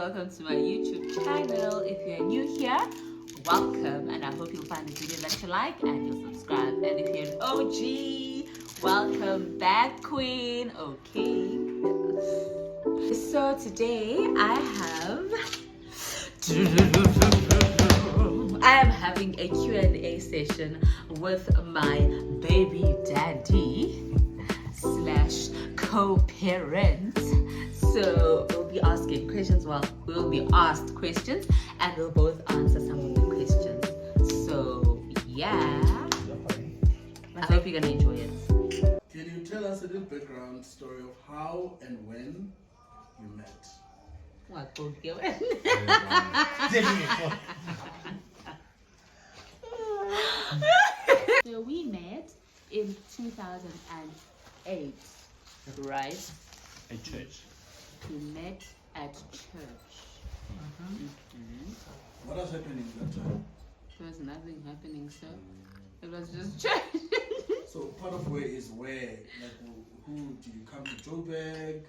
welcome to my YouTube channel. If you're new here, welcome, and I hope you'll find the video that you like and you'll subscribe. And if you're an OG, welcome back, Queen. Okay. So today I am having a Q&A session with my baby daddy / co-parent. So we'll be asking questions. Well, we'll be asked questions and we'll both answer some of the questions. So yeah, I hope you're gonna enjoy it. Can you tell us a little background story of how and when you met? What book you So we met in 2008, right? At church. We met at church. What was happening that time? There was nothing happening, sir. It was just church. So part of where is where? Like who did you come to Joburg?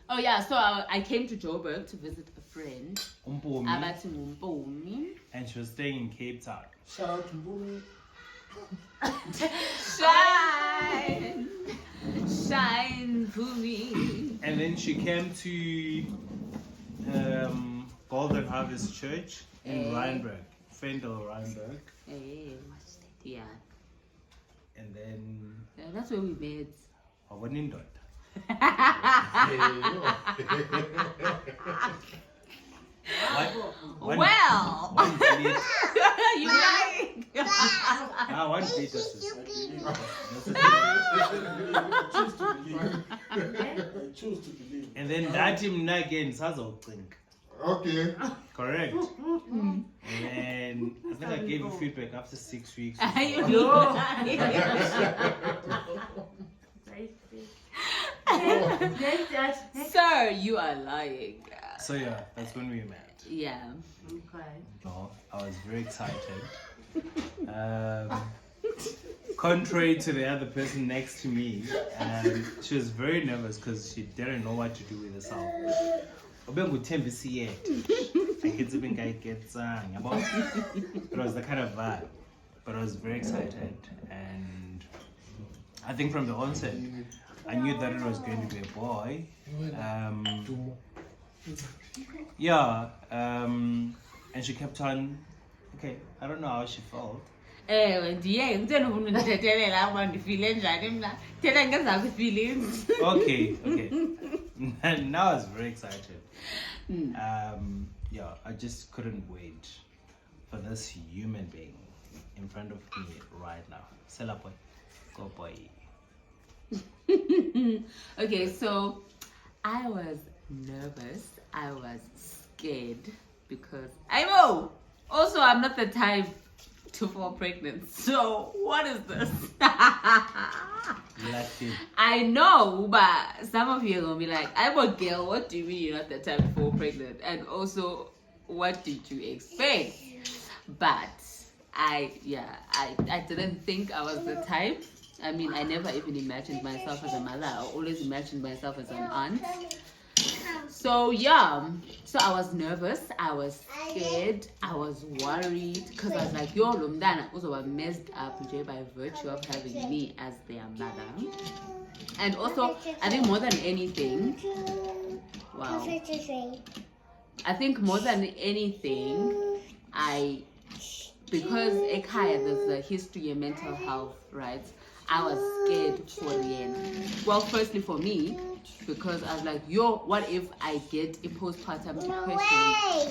Oh yeah, so I came to Joburg to visit a friend. Umpomi. Abathi Mumpomi. And she was staying in Cape Town. Shout out to Mbumi. Shine! Shine, Bumi. And then she came to Golden Harvest Church in Rheinberg. Fendel, Rheinberg. Yeah. And then That's where we met. Wawanindot. Well, you like. One date was I choose to believe. And then that him again, Sazo think. Okay. Correct. And then I think I gave you feedback after 6 weeks. Sir, you are lying. So yeah, that's when we met. Yeah. No, I was very excited. Contrary to the other person next to me, she was very nervous because she didn't know what to do with herself. It was the kind of vibe, but I was very excited, and I think from the onset I knew that it was going to be a boy. And she kept on. Okay, I don't know how she felt. Okay. And now I was very excited. I just couldn't wait for this human being in front of me right now. Sela boy, go boy. Okay, so I was nervous. I was scared because I know. Also, I'm not the type to fall pregnant. So what is this? Lucky. I know, but some of you are gonna be like, I'm a girl. What do you mean you're not the type to fall pregnant? And also, what did you expect? But I didn't think I was the type. I mean, I never even imagined myself as a mother. I always imagined myself as an aunt. So yeah, so I was nervous, I was scared, I was worried because I was like, yo, Lumdana also was messed up by virtue of having me as their mother. And also, I think more than anything, wow, I think more than anything, because Ekaya, there's a history of mental health, right? I was scared for the end. Well, firstly for me, because I was like, yo, what if I get a postpartum depression?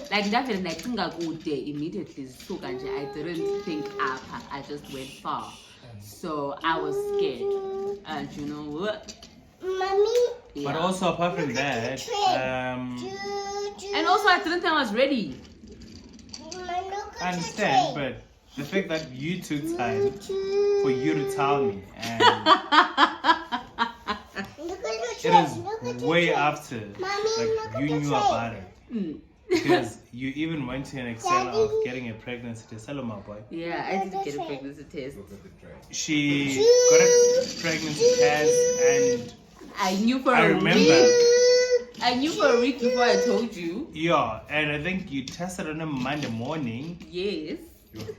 Like that immediately. So I didn't think up. I just went far. So I was scared. And you know what? Mommy. Yeah. But also apart from that, and also I didn't think I was ready. I understand, but the fact that you took time for you to tell me, and it is way after like you knew about it, because you even went to an extent of getting a pregnancy test. Hello, my boy. Yeah, I did get a pregnancy test. She got a pregnancy test, and I knew for I a remember week. I knew for a week before I told you. Yeah, and I think you tested on a Monday morning, Yes.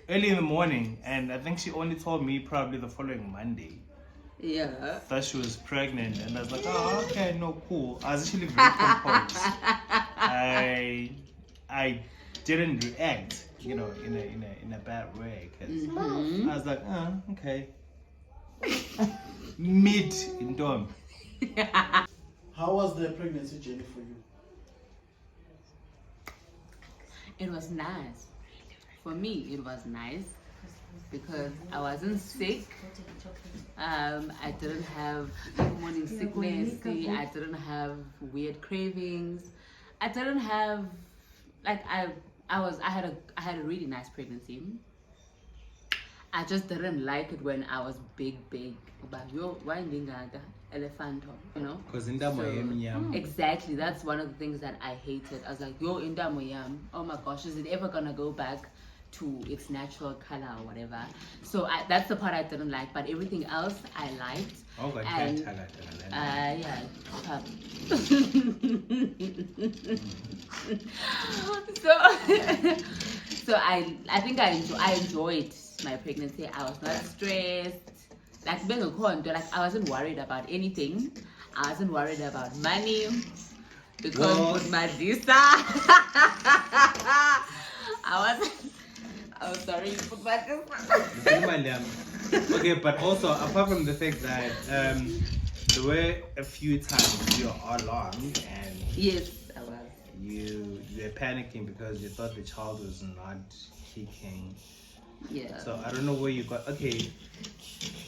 early in the morning, and I think she only told me probably the following Monday Yeah. that she was pregnant, and I was like, oh, okay, no, cool. I was actually very composed. I didn't react, you know, in a bad way, because I was like, oh, okay. Mid in Dom. How was the pregnancy journey for you? It was nice. For me, it was nice because I wasn't sick. I didn't have morning sickness. I didn't have weird cravings. I didn't have like I had a really nice pregnancy. I just didn't like it when I was big. But yo, why elephant, you know? Because in that way, Exactly, that's one of the things that I hated. I was like, yo, indamoyam, oh my gosh, is it ever gonna go back to its natural color or whatever? So that's the part I didn't like, but everything else I liked. Oh, but And yeah. So I think I enjoyed my pregnancy. I was not stressed. Like being a condo, like I wasn't worried about anything. I wasn't worried about money because with my visa, I was sorry, put my visa. Okay, but also apart from the fact that there were a few times you are along and Yes, I was. you were panicking because you thought the child was not kicking. Yeah. So I don't know where you got. Okay.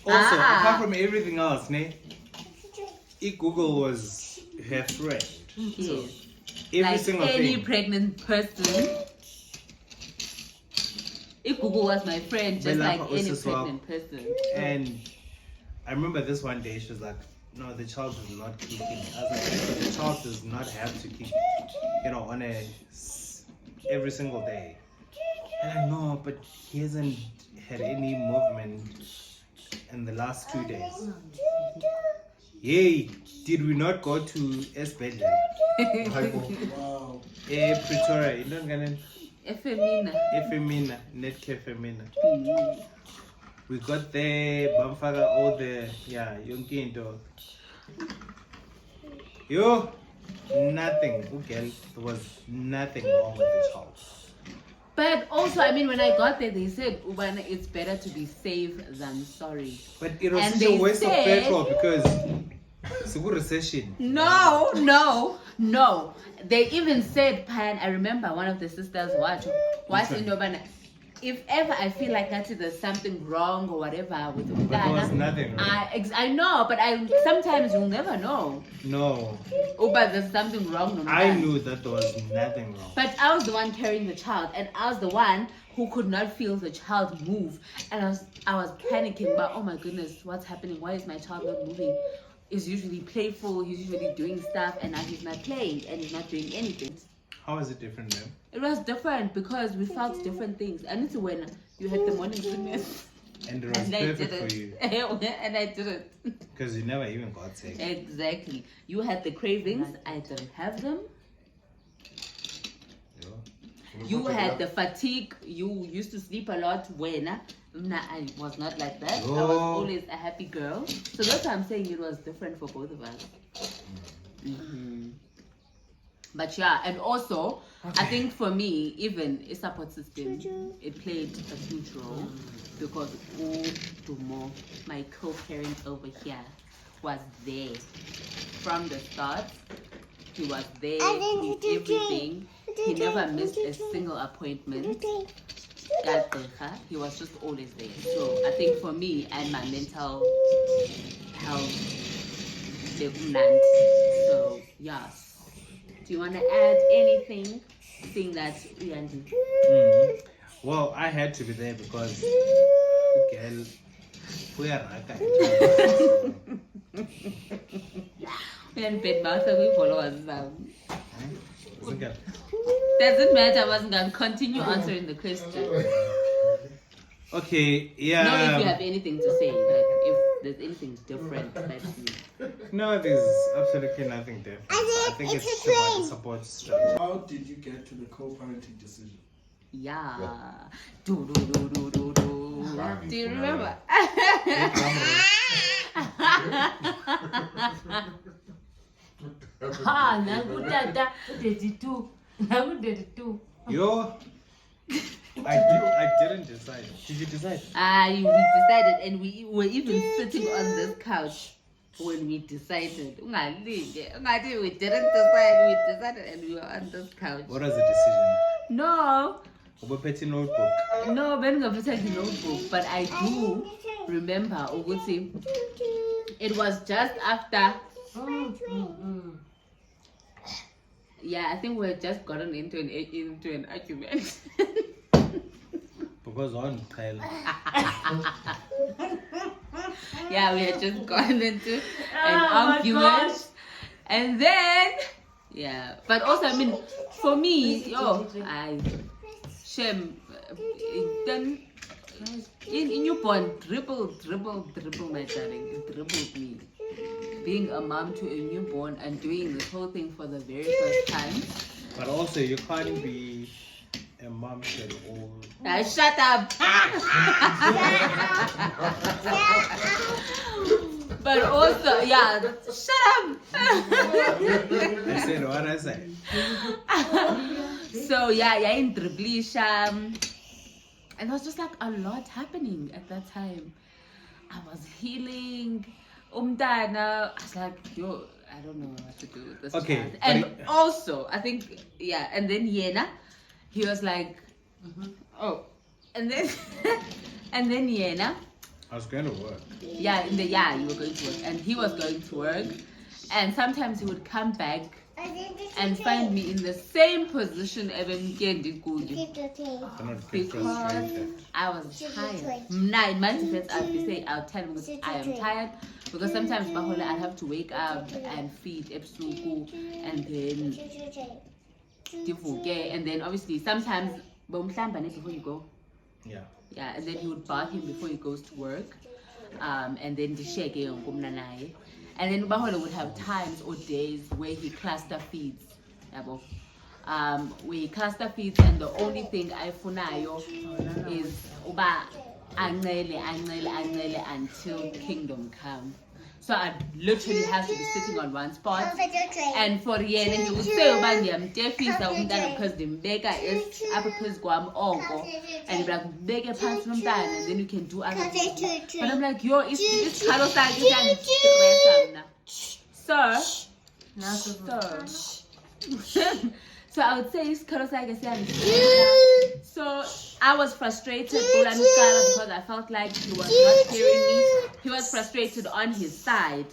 Also, apart from everything else, Google was her friend. Yes. So every Like single any thing. pregnant person, if Google was my friend, just like any pregnant person. And I remember this one day, she was like, no, the child is not kicking. I was like, the child does not have to kick, you know, on every single day. And I know, but he hasn't had any movement in the last 2 days. Yay! Did we not go to Esbedler? Wow. Pretoria, you don't get it? Efemina. Netcare Femina. We got there, Bamfaga, all the, Yonkinto. Yo, nothing. Okay, there was nothing wrong with the child. But also, I mean, when I got there, they said, Ubana, it's better to be safe than sorry. But it was And such a they waste of said- petrol because it's a good recession. No. They even said, Pan, I remember one of the sisters watching Ubana. If ever I feel like that there's something wrong or whatever with But there was Ubana, nothing wrong. I know, but sometimes you'll never know. No, But there's something wrong. No I matter. knew that there was nothing wrong. But I was the one carrying the child, and I was the one who could not feel the child move, and I was panicking. But oh my goodness, what's happening? Why is my child not moving? He's usually playful. He's usually doing stuff, and now he's not playing, and he's not doing anything. How is it different, ma'am? It was different because we felt different things, and it's when you had the morning sickness. And it was And I perfect for didn't. you And I didn't. because you never even got sick. Exactly. You had the cravings. I didn't have them. You had the fatigue. You used to sleep a lot. When I was not like that. I was always a happy girl. So that's why I'm saying it was different for both of us. But yeah, and also I think for me, even a support system, it played a huge role because my co-parent over here was there from the start. He was there through everything. He never missed a single appointment. He was just always there. So I think for me and my mental health, so yes. Do you want to add anything? Seeing that we are Well, I had to be there because girl, we are we are bed mouth, we follow us now. Doesn't matter. I wasn't gonna continue answering the question. Okay, yeah. No, if you have anything to say, like if there's anything different that you No, there's absolutely nothing different. I think it's just about the support structure. How did you get to the co-parenting decision? Yeah. Do. Do you remember? Ha, nakutata 32. Naku 32. Yo, I didn't decide. Did you decide? We decided, and we were even sitting on this couch when we decided. We didn't decide. We decided, and we were on this couch. What was the decision? No, Over petty notebook. no, beningaphetha notebook, but I do remember ukuthi it was just after. Yeah, I think we had just gotten into an argument. Because on Kyle. Yeah, we had just gotten into an my argument, gosh. and then yeah. But also, I mean, for me, shame. Then in newborn, dribble, my darling, it dribbled me. Being a mom to a newborn and doing this whole thing for the very first time. But also, you can't be a mom to all. Shut up. But also, yeah, shut up. I said what I said. So yeah, in Driblisha, and there was just like a lot happening at that time. I was healing. Umdana, I was like, yo, I don't know what to do with this Okay, child. but And also, I think, yeah, and then Yena, he was like, oh, and then, and then Yena, I was going to work. yeah, you were going to work, and he was going to work, and sometimes he would come back and find me in the same position even I'm not because frustrated. I was tired. In my defense, I'll tell him I am tired because sometimes I'd have to wake up and feed Epsuku and then Tifuke, and then obviously sometimes before you go. Yeah. Yeah, and then he would bath him before he goes to work. And then the shake and then Baholo would have times or days where he cluster feeds. Where he cluster feeds, and the only thing I funayo is uba angele until kingdom come. So I literally have to be sitting on one spot. And for Yena, he would say because the mega is up because guam oko, and he'd be like bega past and then you can do other things. But I'm like, yo, it's Carlos Sir. So I would say it's Carlos. So I was frustrated because I felt like he was not hearing me. He was frustrated on his side,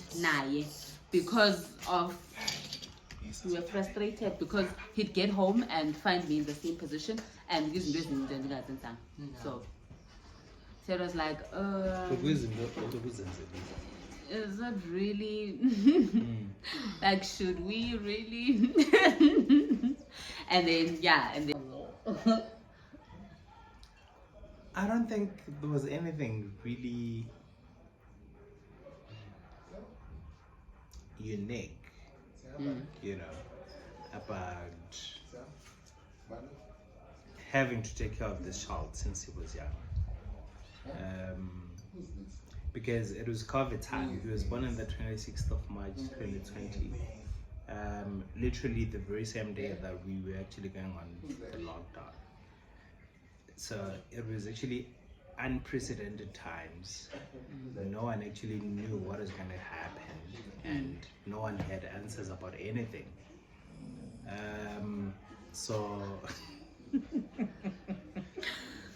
because of we were frustrated because he'd get home and find me in the same position and so it was like is that really like should we really and then I don't think there was anything really unique, you know, about having to take care of this child since he was young. Because it was COVID time. He was born on the 26th of March 2020. Literally the very same day that we were actually going on the lockdown. So it was actually unprecedented times. No one actually knew what was going to happen, and no one had answers about anything. So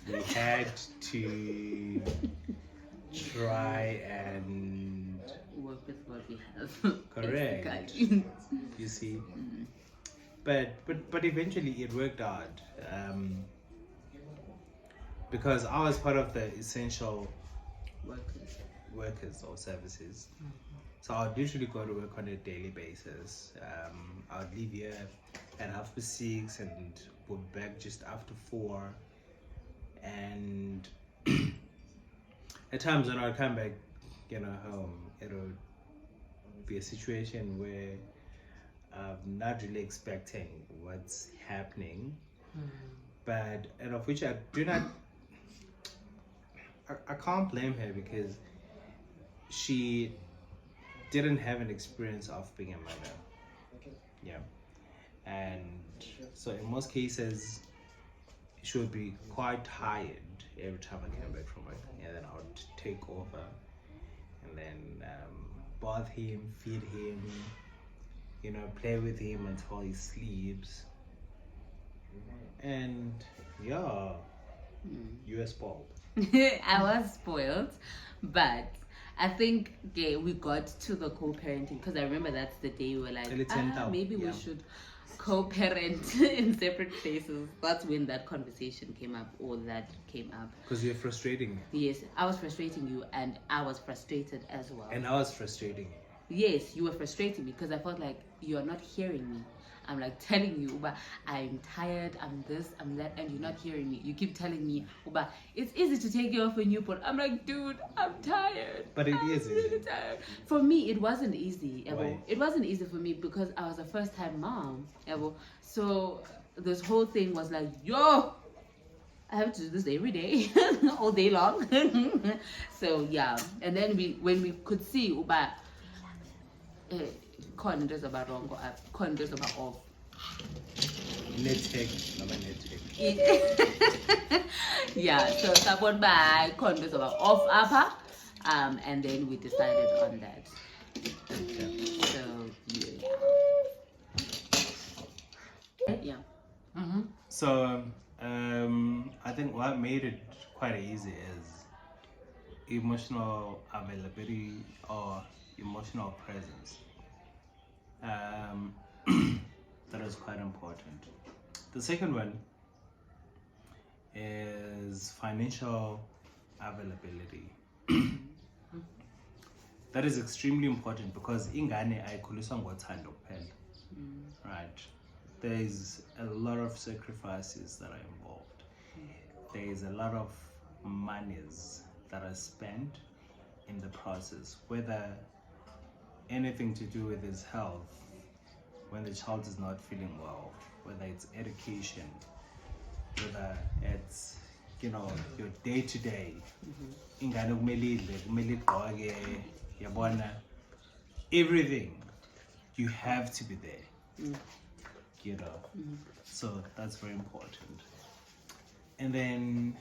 we had to try and work with what we have. correct. You see, but eventually it worked out. Because I was part of the essential workers or services. So I would literally go to work on a daily basis. I would leave here at 6:30 and would be back just after 4. And at times when I would come back, home, it would be a situation where I'm not really expecting what's happening, but and of which I do not. I can't blame her because she didn't have an experience of being a mother. Yeah. And so in most cases, she would be quite tired every time I came back from work. And then I would take over and then bath him, feed him, play with him until he sleeps. And yeah, you were spoiled. I was spoiled, but I think we got to the co-parenting because I remember that's the day we were like, maybe we should co-parent in separate places. That's when that conversation came up, or that came up. Because you're frustrating me. Yes, I was frustrating you, and I was frustrated as well. And I was frustrating you. Yes, you were frustrating me because I felt like you are not hearing me. I'm like telling you, Uba, I'm tired, I'm this, I'm that, and you're not hearing me. You keep telling me, Uba, it's easy to take you off a newborn. I'm like, dude, I'm tired. But it is really easy. Tired. For me, it wasn't easy, Ebo. Why? It wasn't easy for me because I was a first-time mom, Ebo. So this whole thing was like, yo, I have to do this every day, all day long. So yeah, and then when we could see, Uba, condos about wrong or up, condos about off. Yeah, so someone by condos about off upper, and then we decided on that. So yeah. So I think what made it quite easy is emotional availability or emotional presence. That is quite important. The second one is financial availability. That is extremely important because ingane ayikhuliswa ngothando kuphela. Right? There is a lot of sacrifices that are involved. There is a lot of monies that are spent in the process, whether anything to do with his health, when the child is not feeling well, whether it's education, whether it's your day-to-day. Ingane kumele idle, kumele igqoke, yabona, everything, you have to be there. So that's very important. And then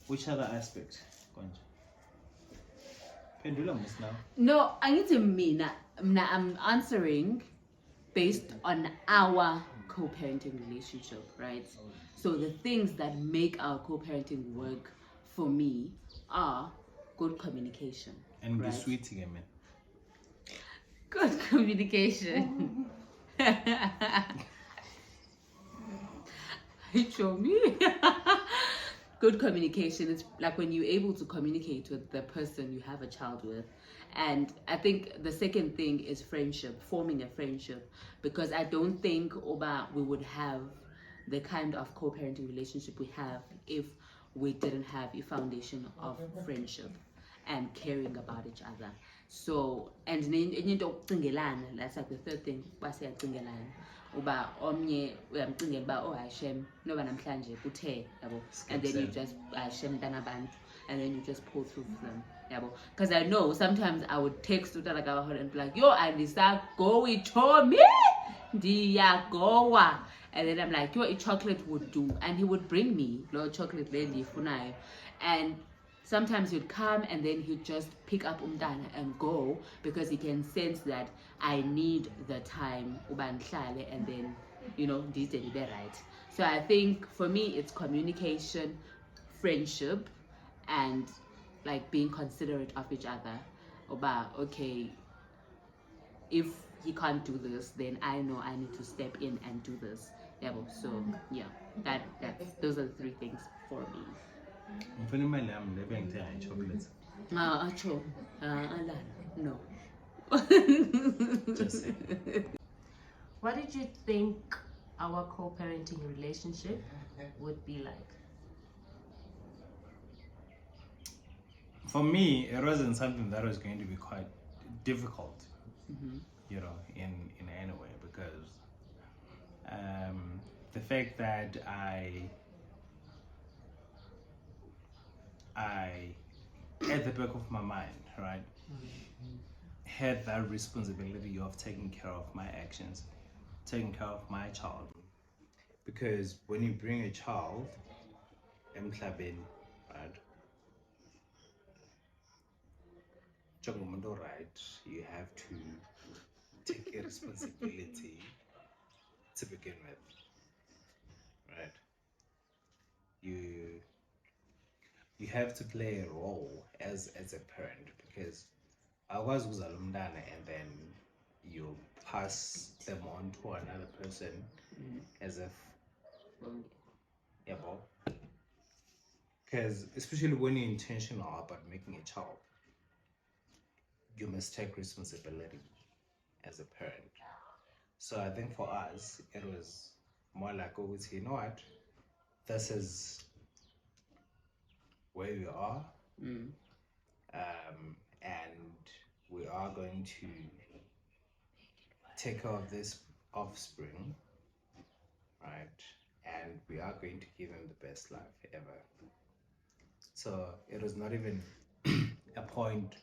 which other aspect? Pendulum is now. No, I need to mean I'm answering based on our co-parenting relationship, right? So the things that make our co-parenting work for me are good communication. And right? be sweet again, man. Good communication. Show me. Good communication. It's like when you're able to communicate with the person you have a child with. And I think the second thing is friendship, forming a friendship. Because I don't think we would have the kind of co-parenting relationship we have if we didn't have a foundation of friendship and caring about each other. So, and that's like the third thing, uba omnye uyamcingela uba oh Hashem noba namhlanje kuthe yabo, and then you just Hashem danabantu, and then you just pull through them yabo, because I know sometimes I would text utata kabahola and be like, yo andisagowi chomi ndiyagowa, and then I'm like, yo a chocolate would do, and he would bring me lo chocolate le ndiyifunayo, and sometimes he'd come and then he'd just pick up umntana and go because he can sense that I need the time ubanhlale, and then these are right. So I think for me it's communication, friendship, and like being considerate of each other. Okay, if he can't do this, then I know I need to step in and do this. So yeah, those are the three things for me. No. Just say. What did you think our co-parenting relationship would be like? For me, it wasn't something that was going to be quite difficult, Mm-hmm. you know, in any way, because the fact that I at the back of my mind, right, had that responsibility of taking care of my actions, taking care of my child. Because when you bring a child, emhlabeni, right, njengomuntu right, you have to take a responsibility to begin with, right? You have to play a role as a parent, because akwazi ukuzala umntana and then you pass them on to another person as if, yeah, because especially when you're intentional about making a child, you must take responsibility as a parent. So I think for us, it was more like, oh, you know what, this is where we are, and we are going to take care of this offspring, right? And we are going to give him the best life ever. So it was not even a point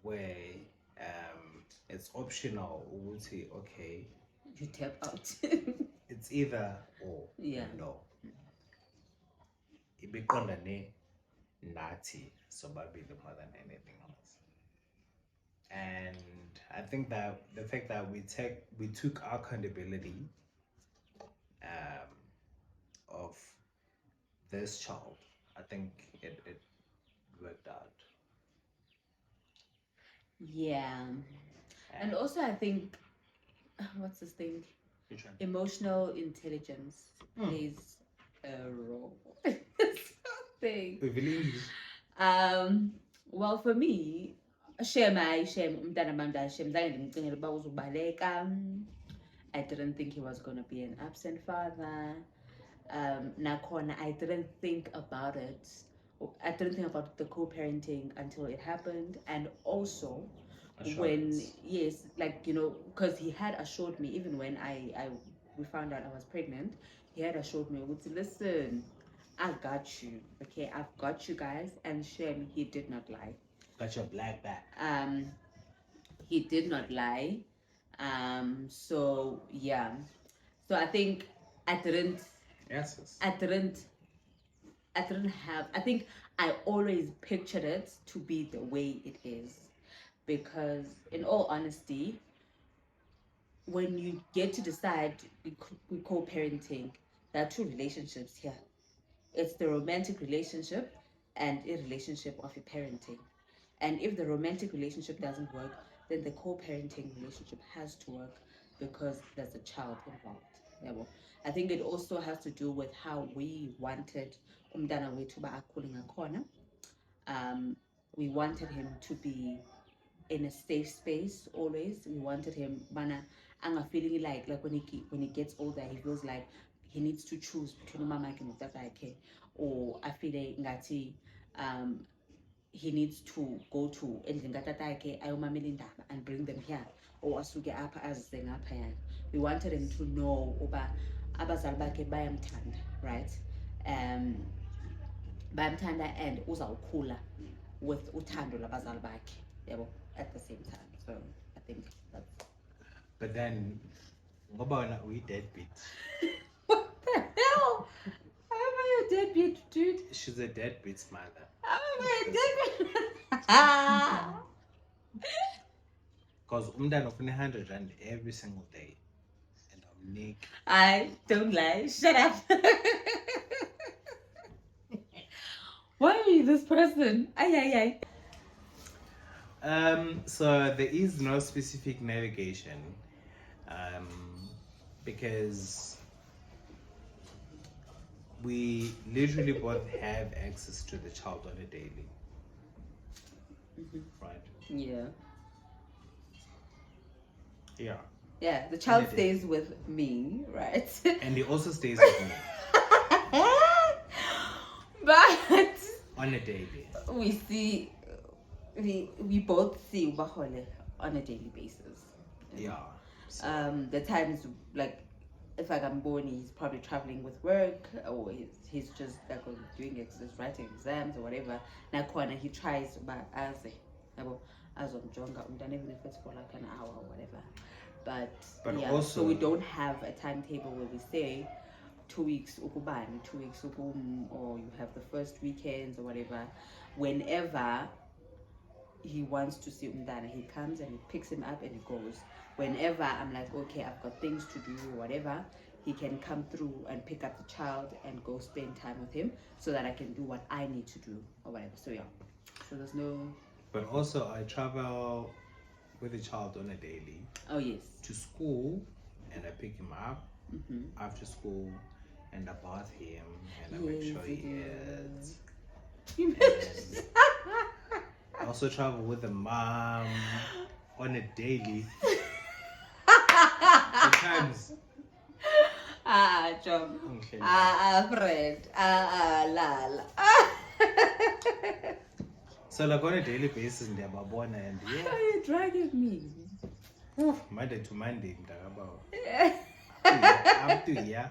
where it's optional. We would say, okay, You tap out. it's either or. Yeah. No. Ibiqondane nathi sobabili more than anything else. And I think that the fact that we took accountability of this child, I think it worked out. Yeah. And also, I think, what's this thing? Which one? Emotional intelligence plays a role. Something. Well, for me, umntana bami Shem, zange ndimcingele uba uzobaleka. I didn't think he was going to be an absent father. Nakhona, I didn't think about it. I didn't think about the co-parenting until it happened. And also, when, yes, like, you know, because he had assured me, even when we found out I was pregnant, he had assured me, listen, I got you, okay, I've got you guys. And Shem, he did not lie. Got your black back. He did not lie. So yeah, so I think I didn't have, I think I always pictured it to be the way it is, because in all honesty, when you get to decide with co-parenting, there are two relationships here. It's the romantic relationship and a relationship of a parenting. And if the romantic relationship doesn't work, then the co-parenting relationship has to work, because there's a child involved. Yeah, well, I think it also has to do with how we wanted umntana wethu ba akhule ngakhona. We wanted him to be in a safe space always. We wanted him bana anga feeling like when he gets older, he feels like he needs to choose between mama and utata, or I feel like ngati he needs to go to endlini katata ayomamela indaba and bring them here, or asuke apha azise ngapha. We wanted him to know uba abazali bakhe bayamthanda, right? Bayamthanda and uzawukhula with uthando labazali bakhe, yabo, at the same time. So I think that's. But then, ngoba we deadbeat. What the hell? How am I a deadbeat, dude? She's a deadbeat mother. How am I a deadbeat? Because umntana ufuna 100 rand every single day, and I'm Nick. I don't lie. Shut up. Why are you this person? Ay. So there is no specific navigation, because we literally both have access to the child on a daily, right? Yeah. Yeah. Yeah, the child stays with me, right? And he also stays with me But on a daily. we see we both see Ubahole on a daily basis. Yeah. The times like if I'm born, he's probably traveling with work, or he's just like doing writing exams or whatever. Nakwana he tries, but as jonga, even if it's for like an hour or whatever. But yeah, also, so we don't have a timetable where we say 2 weeks ukubani, 2 weeks ukum, or you have the first weekends or whatever. Whenever he wants to see Umdana, he comes and he picks him up and he goes. Whenever I'm like, okay, I've got things to do or whatever, he can come through and pick up the child and go spend time with him so that I can do what I need to do or whatever. So yeah, so there's no... But also I travel with the child on a daily. Oh yes. To school, and I pick him up after school, and I bath him, and I make sure he eats. I also travel with the mom on a daily. Sometimes. John. Okay. Fred. Lala. So like on a daily basis, and yeah. Are you dragging me? Monday to Monday, up to yeah.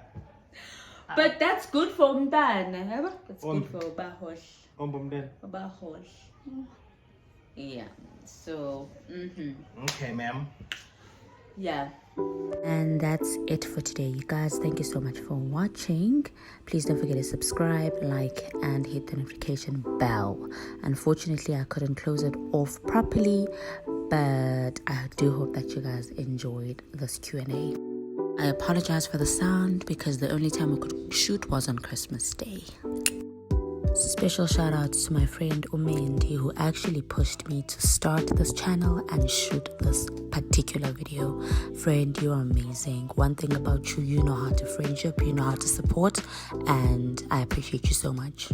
But that's good for Umdana. That's good for Bahosh. Bahosh. Yeah. So. Okay, ma'am. Yeah. And that's it for today, you guys. Thank you so much for watching. Please don't forget to subscribe, like, and hit the notification bell. Unfortunately, I couldn't close it off properly, but I do hope that you guys enjoyed this Q&A. I apologize for the sound because the only time we could shoot was on Christmas Day. Special shout outs to my friend Umendi, who actually pushed me to start this channel and shoot this particular video. Friend, you're amazing. One thing about you, you know how to friendship, you know how to support, and I appreciate you so much.